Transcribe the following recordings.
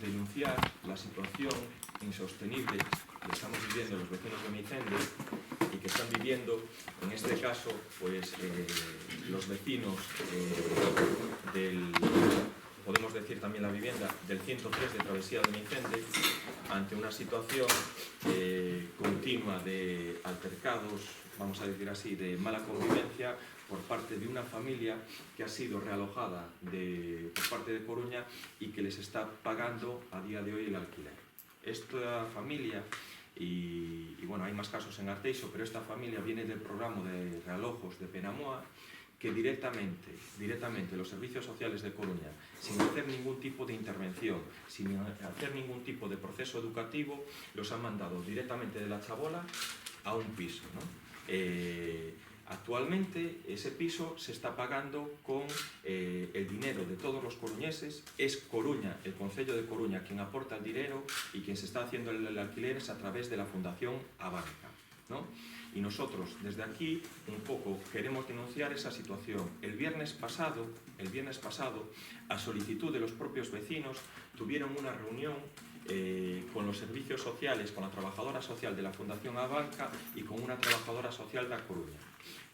denunciar la situación insostenible que estamos viviendo los vecinos de Meicende y que están viviendo, en este caso, pues los vecinos podemos decir también la vivienda del 103 de Travesía de Meicende, ante una situación continua de altercados, vamos a decir así, de mala convivencia por parte de una familia que ha sido realojada por parte de Coruña y que les está pagando a día de hoy el alquiler. Esta familia, y bueno, hay más casos en Arteixo, pero esta familia viene del programa de realojos de Penamoa, que directamente los servicios sociales de Coruña, sin hacer ningún tipo de intervención, sin hacer ningún tipo de proceso educativo, los han mandado directamente de la chabola a un piso, ¿no? Actualmente ese piso se está pagando con el dinero de todos los coruñeses. Es Coruña, el Concello de Coruña, quien aporta el dinero, y quien se está haciendo el alquiler es a través de la Fundación Abanca, ¿no? Y nosotros desde aquí un poco queremos denunciar esa situación. El viernes pasado, a solicitud de los propios vecinos, tuvieron una reunión con los servicios sociales, con la trabajadora social de la Fundación Abanca y con una trabajadora social de A Coruña.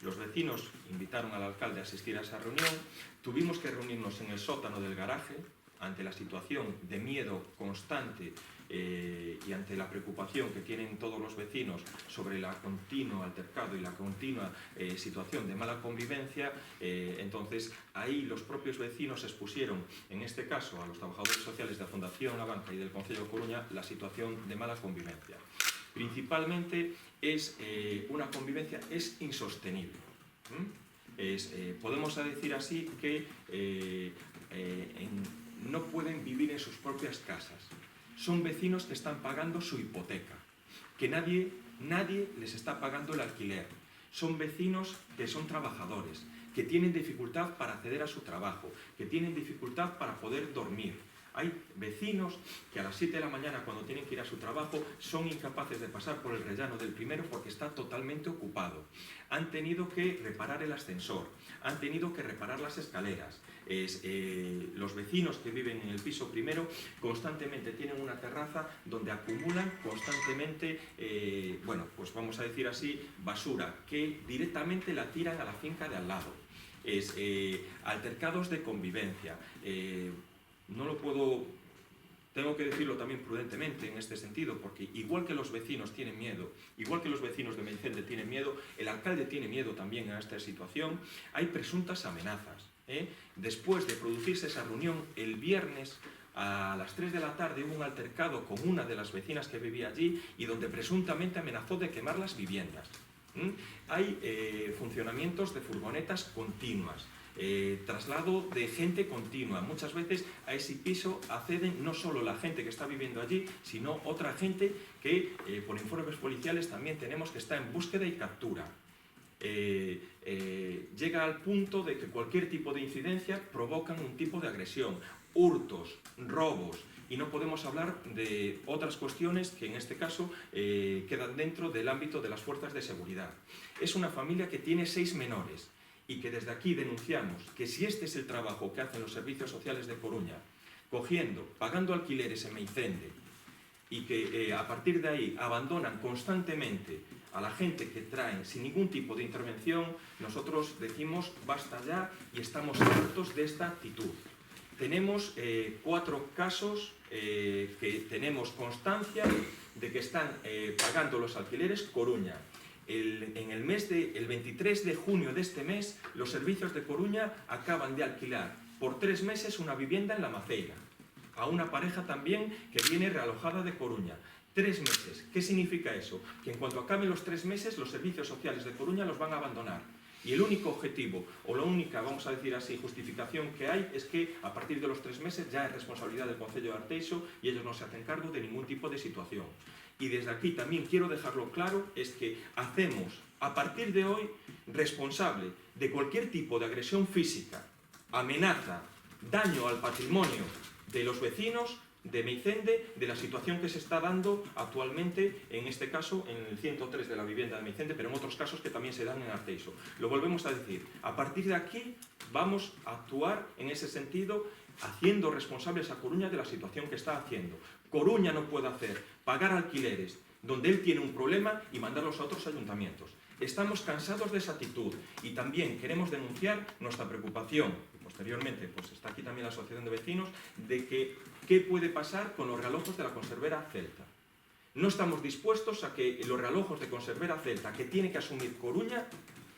Los vecinos invitaron al alcalde a asistir a esa reunión. Tuvimos que reunirnos en el sótano del garaje ante la situación de miedo constante y ante la preocupación que tienen todos los vecinos sobre el continuo altercado y la continua situación de mala convivencia. Entonces ahí los propios vecinos expusieron, en este caso a los trabajadores sociales de la Fundación La Banca y del Concello de Coruña, la situación de mala convivencia. Principalmente es una convivencia insostenible. Podemos decir así que no pueden vivir en sus propias casas. Son vecinos que están pagando su hipoteca, que nadie les está pagando el alquiler. Son vecinos que son trabajadores, que tienen dificultad para acceder a su trabajo, que tienen dificultad para poder dormir. Hay vecinos que a las 7 de la mañana, cuando tienen que ir a su trabajo, son incapaces de pasar por el rellano del primero porque está totalmente ocupado. Han tenido que reparar el ascensor, han tenido que reparar las escaleras. Los vecinos que viven en el piso primero constantemente tienen una terraza donde acumulan constantemente, bueno, pues vamos a decir así, basura, que directamente la tiran a la finca de al lado. Altercados de convivencia. Tengo que decirlo también prudentemente en este sentido, porque igual que los vecinos tienen miedo, igual que los vecinos de Meicende tienen miedo, el alcalde tiene miedo también a esta situación. Hay presuntas amenazas. Después de producirse esa reunión, el viernes a las 3 de la tarde hubo un altercado con una de las vecinas que vivía allí y donde presuntamente amenazó de quemar las viviendas. Hay funcionamientos de furgonetas continuas. Traslado de gente continua. Muchas veces a ese piso acceden no solo la gente que está viviendo allí, sino otra gente que por informes policiales también tenemos que está en búsqueda y captura. Llega al punto de que cualquier tipo de incidencia provocan un tipo de agresión, hurtos, robos, y no podemos hablar de otras cuestiones que en este caso quedan dentro del ámbito de las fuerzas de seguridad. Es una familia que tiene 6 menores. Y que desde aquí denunciamos que si este es el trabajo que hacen los servicios sociales de Coruña, pagando alquileres en Meicende, y que a partir de ahí abandonan constantemente a la gente que traen sin ningún tipo de intervención, nosotros decimos basta ya y estamos hartos de esta actitud. Tenemos 4 casos que tenemos constancia de que están pagando los alquileres Coruña. El 23 de junio de este mes, los servicios de Coruña acaban de alquilar por 3 meses una vivienda en La Maceira, a una pareja también que viene realojada de Coruña. 3 meses. ¿Qué significa eso? Que en cuanto acaben los 3 meses, los servicios sociales de Coruña los van a abandonar. Y el único objetivo, o la única, vamos a decir así, justificación que hay, es que a partir de los 3 meses ya es responsabilidad del Concello de Arteixo y ellos no se hacen cargo de ningún tipo de situación. Y desde aquí también quiero dejarlo claro, es que hacemos a partir de hoy responsable de cualquier tipo de agresión física, amenaza, daño al patrimonio de los vecinos de Meicende, de la situación que se está dando actualmente, en este caso en el 103 de la vivienda de Meicende, pero en otros casos que también se dan en Arteixo. Lo volvemos a decir, a partir de aquí vamos a actuar en ese sentido haciendo responsables a Coruña de la situación que está haciendo. Coruña no puede hacer pagar alquileres donde él tiene un problema y mandarlos a otros ayuntamientos. Estamos cansados de esa actitud y también queremos denunciar nuestra preocupación, y posteriormente pues está aquí también la Asociación de Vecinos, de que qué puede pasar con los realojos de la conservera Celta. No estamos dispuestos a que los realojos de conservera Celta, que tiene que asumir Coruña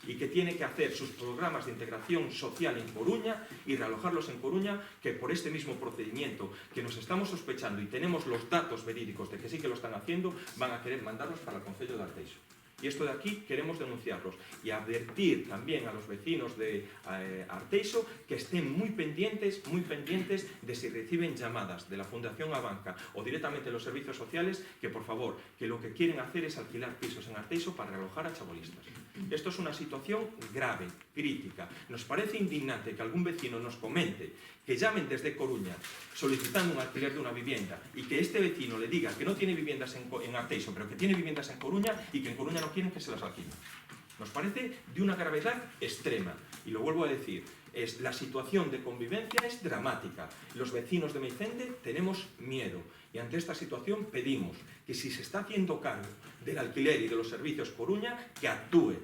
y que tiene que hacer sus programas de integración social en Coruña y realojarlos en Coruña, que por este mismo procedimiento que nos estamos sospechando y tenemos los datos verídicos de que sí que lo están haciendo, van a querer mandarlos para el Concello de Arteixo. Y esto de aquí queremos denunciarlos y advertir también a los vecinos de Arteixo que estén muy pendientes de si reciben llamadas de la Fundación Abanca o directamente de los servicios sociales, que por favor, que lo que quieren hacer es alquilar pisos en Arteixo para realojar a chabolistas. Esto es una situación grave, crítica. Nos parece indignante que algún vecino nos comente que llamen desde Coruña solicitando un alquiler de una vivienda y que este vecino le diga que no tiene viviendas en Arteixo, pero que tiene viviendas en Coruña y que en Coruña no quieren que se las alquilen. Nos parece de una gravedad extrema. Y lo vuelvo a decir, la situación de convivencia es dramática. Los vecinos de Meicende tenemos miedo y ante esta situación pedimos que si se está haciendo cargo del alquiler y de los servicios Coruña, que actúe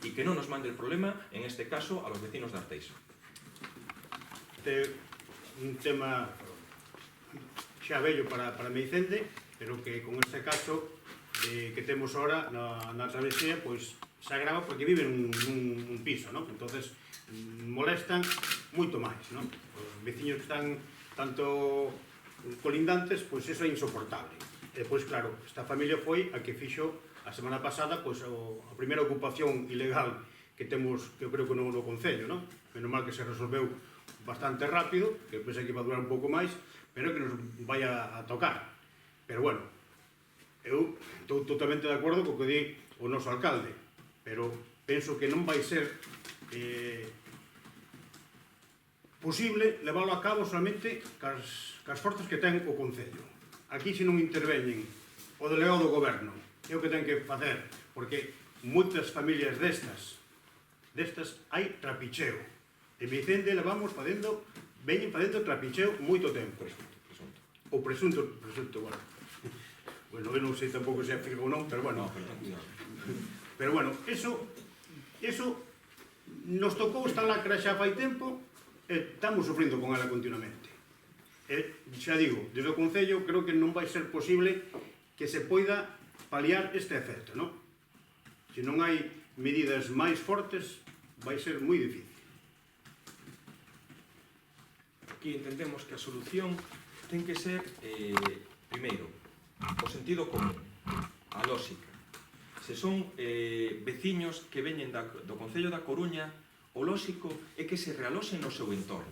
y que no nos mande el problema, en este caso, a los vecinos de Arteixo. Un tema xa vello para Meicende, pero que con este caso que temos ahora na travesía, pois se agrava porque viven nun piso, non? Entonces molestan moito máis, non? Os veciños que están tanto colindantes, pois eso é insoportable. E pois claro, esta familia foi a que fixo a semana pasada pois a primeira ocupación ilegal que temos, que eu creo que no Concello, non? Menos mal que se resolveu bastante rápido, que pensei que iba a durar un pouco máis, pero que nos vai a tocar. Pero bueno, eu estou totalmente de acordo co que di o noso alcalde, pero penso que non vai ser posible leválo a cabo solamente cas forzas que ten o Concello. Aquí se non interveñen o delegado do goberno, é o que ten que facer, porque moitas familias destas hai trapicheo. En Meicende levamos veñen facendo trapicheo moito tempo. O presunto, bueno. Bueno, eu non sei tampouco se é fijo ou non, pero bueno. Pero bueno, eso nos tocou esta lacra xa fai tempo e estamos sufrindo con ela continuamente. Xa digo, desde o Concello creo que non vai ser posible que se poida paliar este efecto, non? Se non hai medidas máis fortes, vai ser moi difícil. Aquí entendemos que a solución ten que ser, primeiro, o sentido común, a lógica. Se son veciños que veñen do Concello da Coruña, o lógico é que se realoxen no seu entorno.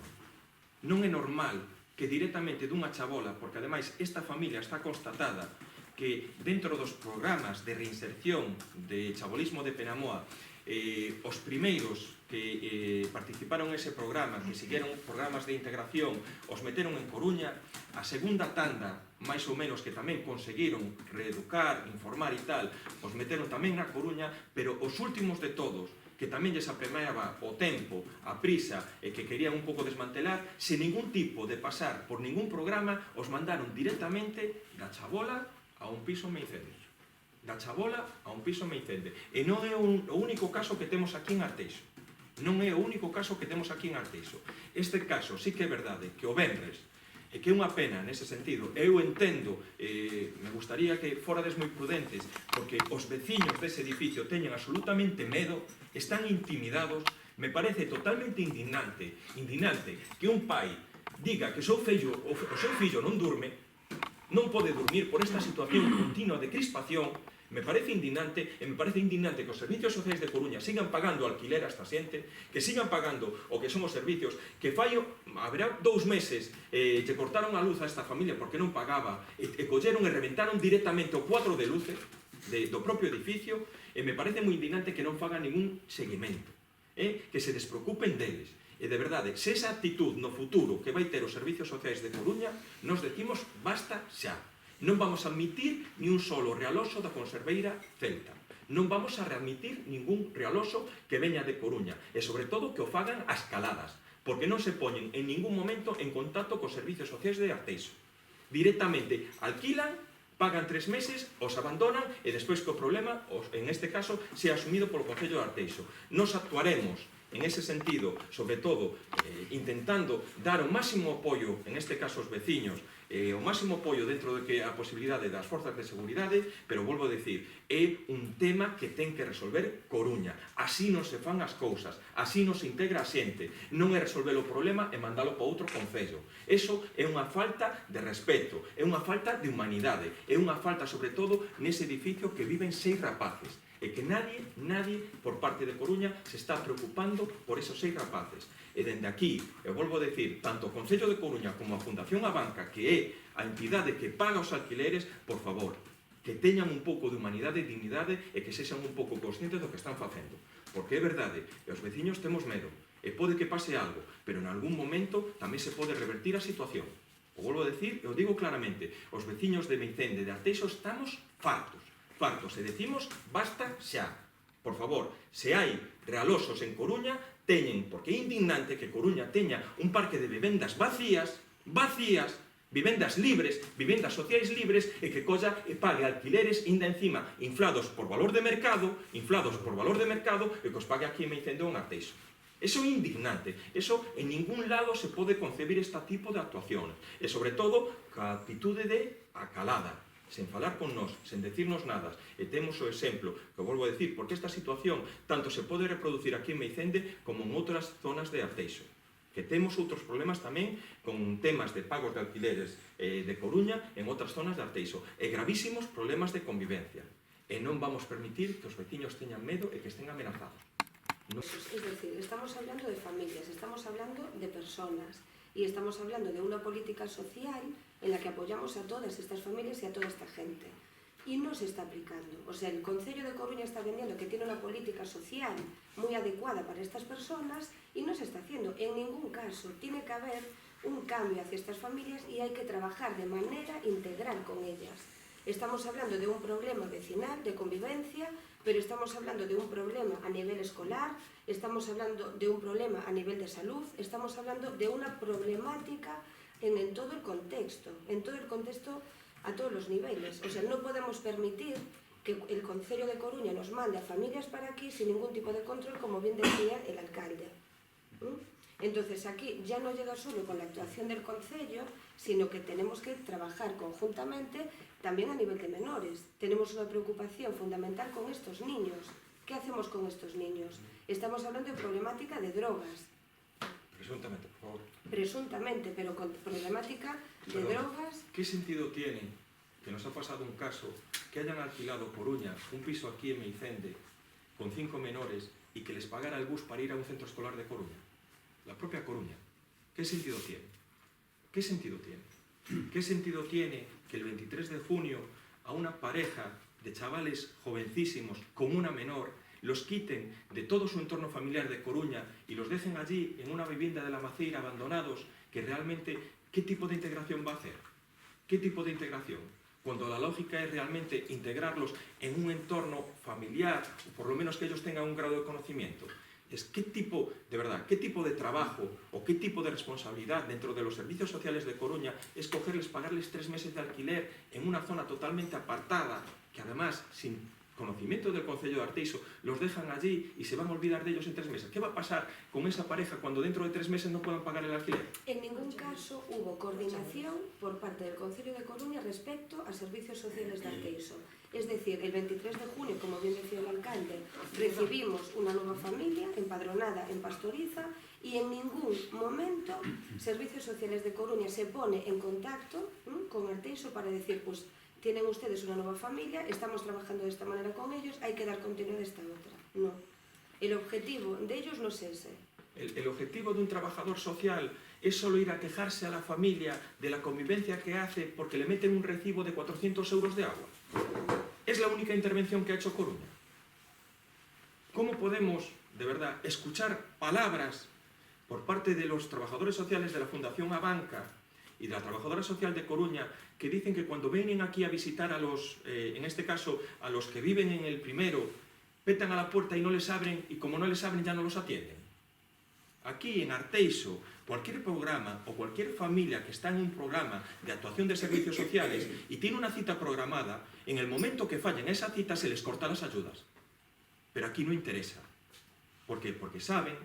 Non é normal que directamente dunha chabola, porque ademais esta familia está constatada que dentro dos programas de reinserción de chabolismo de Penamoa, os primeiros que participaron nese programa, que siguieron programas de integración, os meteron en Coruña. A segunda tanda, máis ou menos, que tamén conseguiron reeducar, informar e tal, os meteron tamén na Coruña, pero os últimos de todos, que tamén lles apremiaba o tempo, a prisa, e que querían un pouco desmantelar, sen ningún tipo de pasar por ningún programa, os mandaron directamente da chabola a un piso en Meicende. Da chabola a un piso en Meicende. E non é o único caso que temos aquí en Arteixo. Non é o único caso que temos aquí en Arteixo. Este caso sí que é verdade que o venres, e que é unha pena nese sentido. Eu entendo, me gustaría que forades moi prudentes, porque os veciños dese edificio teñen absolutamente medo, están intimidados. Me parece totalmente indignante que un pai diga que o seu fillo non durme, non pode dormir por esta situación continua de crispación. Me parece indignante, e me parece indignante que os servicios sociais de Coruña sigan pagando alquiler a esta xente, que sigan pagando o que son os servicios, que haberá 2 meses lle cortaron a luz a esta familia porque non pagaba, e colleron e reventaron directamente o cuadro de luces do propio edificio, e me parece moi indignante que non fagan ningún seguimento, que se despreocupen deles. E de verdade, se esa actitud no futuro que vai ter os servicios sociais de Coruña, nos decimos basta xa. Non vamos a admitir ni un solo realoxo da conserveira Celta. Non vamos a readmitir ningún realoxo que veña de Coruña. E sobre todo que o fagan a escaladas. porque non se poñen en ningún momento en contacto cos servicios sociais de Arteixo. Directamente alquilan, pagan 3 meses, os abandonan e despois que o problema, en este caso, sea asumido polo Concello de Arteixo. Nos actuaremos en ese sentido, sobre todo, intentando dar o máximo apoio, en este caso aos veciños, o máximo apoio dentro de que a posibilidade das forzas de seguridade, pero volvo a decir, é un tema que ten que resolver Coruña. Así non se fan as cousas, así non se integra a xente. Non é resolver o problema e mandalo para outro concello. Eso é unha falta de respeto, é unha falta de humanidade, é unha falta, sobre todo, nese edificio que viven 6 rapaces. E que nadie, por parte de Coruña, se está preocupando por esos 6 rapaces. E dende aquí, eu volvo a decir, tanto o Concello de Coruña como a Fundación Abanca, que é a entidade que paga os alquileres, por favor, que teñan un pouco de humanidade e dignidade e que sexan un pouco conscientes do que están facendo. Porque é verdade, e os veciños temos medo, e pode que pase algo, pero en algún momento tamén se pode revertir a situación. O volvo a decir, e o digo claramente, os veciños de Meicende e de Arteixo estamos fartos, e decimos basta xa. Por favor, se hai realoxos en Coruña, teñen, porque é indignante que Coruña teña un parque de vivendas vacías, vivendas libres, vivendas sociais libres, e que colla e pague alquileres inda encima inflados por valor de mercado, e que os pague aquí en Meicende ou en Arteixo. Eso é indignante, eso en ningún lado se pode concebir este tipo de actuación, e sobre todo, ca actitude de acalada, sen falar con nós, sen decirnos nada, e temos o exemplo, que volvo a decir, porque esta situación tanto se pode reproducir aquí en Meicende como en outras zonas de Arteixo, que temos outros problemas tamén con temas de pagos de alquileres de Coruña en outras zonas de Arteixo, e gravísimos problemas de convivencia, e non vamos permitir que os veciños teñan medo e que estén amenazados. No. Es decir, estamos hablando de familias, estamos hablando de personas y estamos hablando de una política social en la que apoyamos a todas estas familias y a toda esta gente. Y no se está aplicando. O sea, el Concello de Coruña está vendiendo que tiene una política social muy adecuada para estas personas y no se está haciendo. En ningún caso tiene que haber un cambio hacia estas familias y hay que trabajar de manera integral con ellas. Estamos hablando de un problema vecinal, de convivencia, pero estamos hablando de un problema a nivel escolar, estamos hablando de un problema a nivel de salud, estamos hablando de una problemática en todo el contexto a todos los niveles. O sea, no podemos permitir que el Concello de Coruña nos mande a familias para aquí sin ningún tipo de control, como bien decía el alcalde. Entonces aquí ya no llega solo con la actuación del Concello, sino que tenemos que trabajar conjuntamente también a nivel de menores. Tenemos una preocupación fundamental con estos niños. ¿Qué hacemos con estos niños? Estamos hablando de problemática de drogas. Presuntamente, por favor. Presuntamente, pero con problemática de drogas. ¿Qué sentido tiene que nos ha pasado un caso que hayan alquilado Coruña un piso aquí en Meicende con 5 menores y que les pagara el bus para ir a un centro escolar de Coruña? La propia Coruña. ¿Qué sentido tiene? ¿Qué sentido tiene? ¿Qué sentido tiene que el 23 de junio a una pareja de chavales jovencísimos con una menor los quiten de todo su entorno familiar de Coruña y los dejen allí en una vivienda de la Maceira abandonados, que realmente, ¿qué tipo de integración va a hacer? ¿Qué tipo de integración? Cuando la lógica es realmente integrarlos en un entorno familiar, o por lo menos que ellos tengan un grado de conocimiento. Es qué tipo de trabajo o qué tipo de responsabilidad dentro de los servicios sociales de Coruña es pagarles 3 meses de alquiler en una zona totalmente apartada, que además, sin conocimiento del Concello de Arteixo, los dejan allí y se van a olvidar de ellos en 3 meses. ¿Qué va a pasar con esa pareja cuando dentro de 3 meses no puedan pagar el alquiler? En ningún caso hubo coordinación por parte del Concello de Coruña respecto a servicios sociales de Arteixo. Es decir, el 23 de junio, como bien decía el alcalde, recibimos una nueva familia empadronada en Pastoriza y en ningún momento Servicios Sociales de Coruña se pone en contacto con Arteixo para decir, pues tienen ustedes una nueva familia, estamos trabajando de esta manera con ellos, hay que dar continuidad a esta otra. No. El objetivo de ellos no es ese. El objetivo de un trabajador social es solo ir a quejarse a la familia de la convivencia que hace porque le meten un recibo de 400 euros de agua. Es la única intervención que ha hecho Coruña. ¿Cómo podemos, de verdad, escuchar palabras por parte de los trabajadores sociales de la Fundación Abanca y de la trabajadora social de Coruña que dicen que cuando vienen aquí a visitar a los, en este caso, a los que viven en el primero, petan a la puerta y no les abren, y como no les abren ya no los atienden? Aquí en Arteixo, cualquier programa o cualquier familia que está en un programa de actuación de servicios sociales y tiene una cita programada, en el momento que fallen esa cita se les corta las ayudas. Pero aquí no interesa. ¿Por qué? Porque saben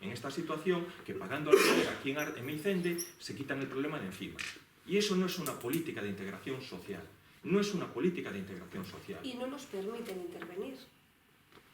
en esta situación que pagando alquiler aquí en Meicende se quitan el problema de encima. Y eso no es una política de integración social. No es una política de integración social. Y no nos permiten intervenir.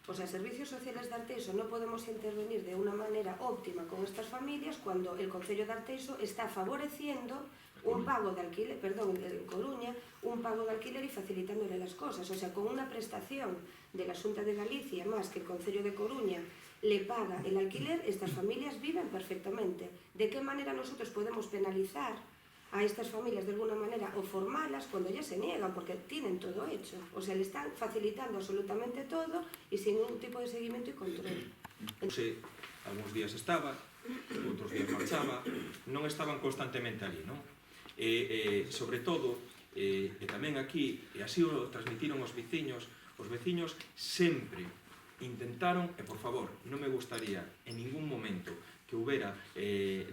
O sea, servicios sociales de Arteixo no podemos intervenir de una manera óptima con estas familias cuando el Concello de Arteixo está favoreciendo un pago de alquiler, en Coruña, un pago de alquiler y facilitándole las cosas. O sea, con una prestación de la Xunta de Galicia más que el Concello de Coruña le paga el alquiler, estas familias viven perfectamente. ¿De qué manera nosotros podemos penalizar a estas familias de alguna manera o formarlas cuando ellas se niegan porque tienen todo hecho? O sea, le están facilitando absolutamente todo y sin ningún tipo de seguimiento y control. Algúns días estaba, outros días marchaba, non estaban constantemente ali, non? Sobre todo, e tamén aquí, e así o transmitiron os veciños sempre intentaron, e por favor, non me gustaría en ningún momento que houbera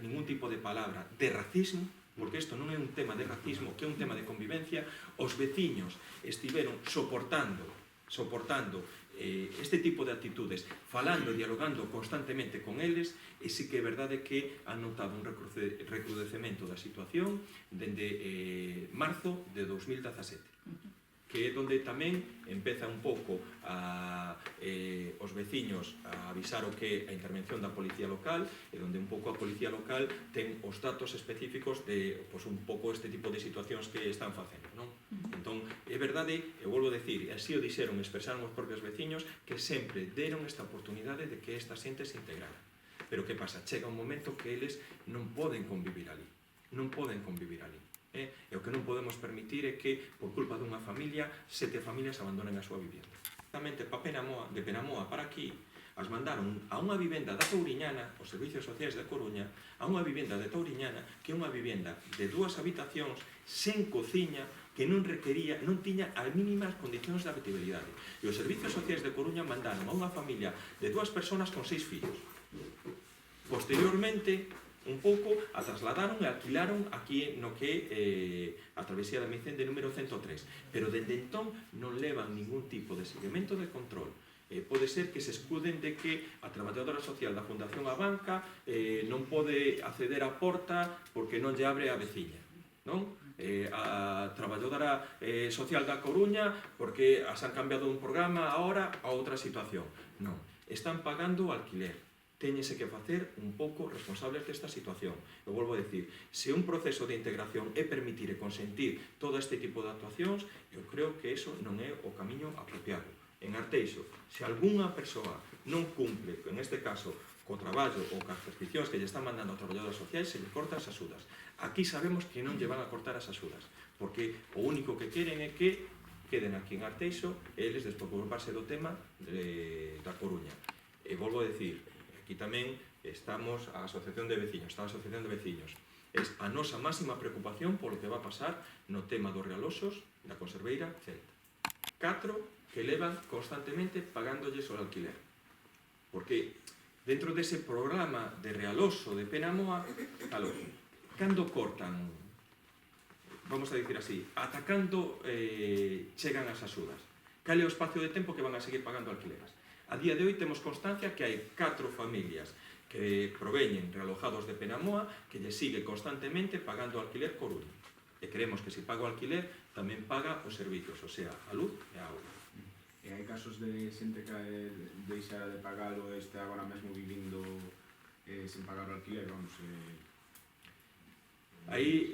ningún tipo de palabra de racismo, porque isto non é un tema de racismo, que é un tema de convivencia. Os veciños estiveron soportando este tipo de actitudes, falando, dialogando constantemente con eles, e sí que é verdade que han notado un recrudecemento da situación dende marzo de 2017, que é onde tamén empeza un pouco os veciños a avisar o que é a intervención da policía local, e onde un pouco a policía local ten os datos específicos de un pouco este tipo de situacións que están facendo, non? Entón, é verdade, eu volvo a decir, e así o dixeron, expresaron os propios veciños, que sempre deron esta oportunidade de que esta xente se integrara. Pero que pasa? Chega un momento que eles non poden convivir ali. Non poden convivir ali. E o que non podemos permitir é que, por culpa dunha familia, 7 familias abandonen a súa vivienda. Exatamente, de Penamoa para aquí, as mandaron a unha vivenda da Touriñana, os servicios sociais de Coruña, a unha vivenda de Touriñana, que é unha vivenda de 2 habitacións, sen cociña, que non tiña as mínimas condicións de habitabilidade. E os servicios sociais de Coruña mandaron a unha familia de 2 persoas con 6 fillos. Posteriormente, un pouco, a trasladaron e alquilaron aquí no que é a travesía da Meicende número 103. Pero dende entón non levan ningún tipo de seguimento de control. Pode ser que se escuden de que a traballadora social da Fundación Abanca non pode acceder á porta porque non lle abre a veciña, non? A traballadora social da Coruña porque as han cambiado un programa agora a outra situación. Non, están pagando o alquiler. Téñese que facer un pouco responsables desta situación. Eu volvo a decir, se un proceso de integración é permitir e consentir todo este tipo de actuacións, eu creo que eso non é o camiño apropiado. En Arteixo, se algunha persoa non cumple, en este caso, co traballo ou cas prescripcións que lle están mandando a traballadoras sociais, se lle corta as axudas. Aquí sabemos que non lle van a cortar as axudas, porque o único que queren é que queden aquí en Arteixo e eles despreocuparse do tema da Coruña. E volvo a decir, aquí tamén estamos a Asociación de Veciños, está a Asociación de Veciños. É a nosa máxima preocupación polo que va a pasar no tema dos realoxos da Conserveira Celta. 4 que levan constantemente pagándolles o alquiler. Porque dentro dese programa de realoxo de Penamoa, cando cortan, vamos a dicir así, ata cando chegan as axudas? Cal é o espacio de tempo que van a seguir pagando alquileras? A día de hoy temos constancia que hai 4 familias que proveñen realojados de Penamoa que lle sigue constantemente pagando alquiler Coruña. E creemos que se paga o alquiler tamén paga os servicios, o sea, a luz e a auga. E hai casos de xente que deixa de pagalo e está agora mesmo vivindo sen pagar o alquiler, vamos... Aí,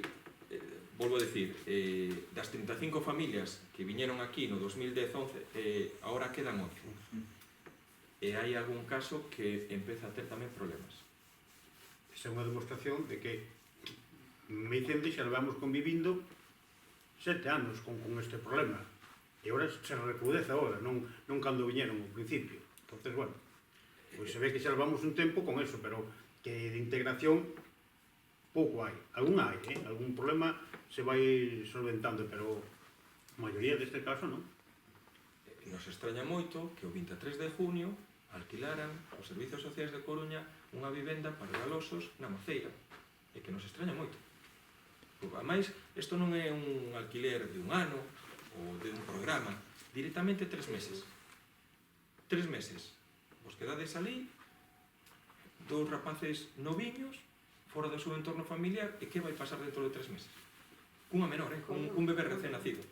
volvo a decir, das 35 familias que viñeron aquí no 2010-11, agora quedan 11. E hai algún caso que empeza a ter tamén problemas. Esa é unha demostración de que Meicende xa levamos convivindo 7 anos con este problema. E agora se recrudece agora, non cando viñeron ao principio. Entonces, bueno, pois se ve que xa levamos un tempo con eso, pero que de integración pouco hai. Algún hai, algún problema se vai solventando, pero a maioría deste caso non. Nos extraña moito que o 23 de junio alquilaran os servicios sociais de Coruña unha vivenda para galosos na Maceira, e que nos extraña moito. Porque, ademais, isto non é un alquiler de un ano ou de un programa, directamente 3 meses. 3 meses. Vos quedades ali, 2 rapaces noviños, fora do seu entorno familiar, e que vai pasar dentro de 3 meses? Cunha menor, cun bebé recén nacido.